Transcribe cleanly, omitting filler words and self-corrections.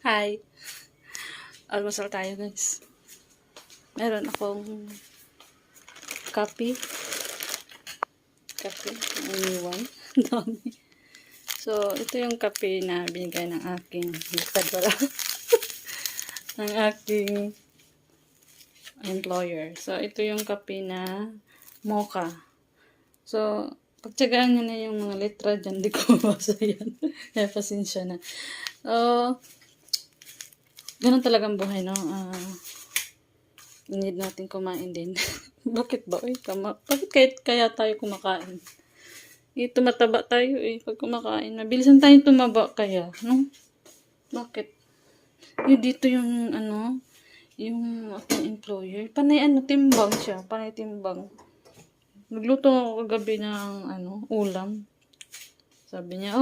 Hi. Almusal tayo, guys. Meron akong kape. Only one. Dami. So, ito yung kape na binigay ng aking ng aking employer. So, ito yung kape na mocha. So, pagtsagaan nyo na yung mga letra dyan. Di ko mabasa yan. Kaya pasensya na. So, ganun talagang buhay, no? Need natin kumain din. Bakit ba? Bakit kaya tayo kumakain? Tumataba tayo pag kumakain. Mabilisan tayong tumaba kaya, no? Bakit? Dito yung, yung aking employer. Panay, timbang siya. Panay timbang. Nagluto ako kagabi ng, ulam. Sabi niya,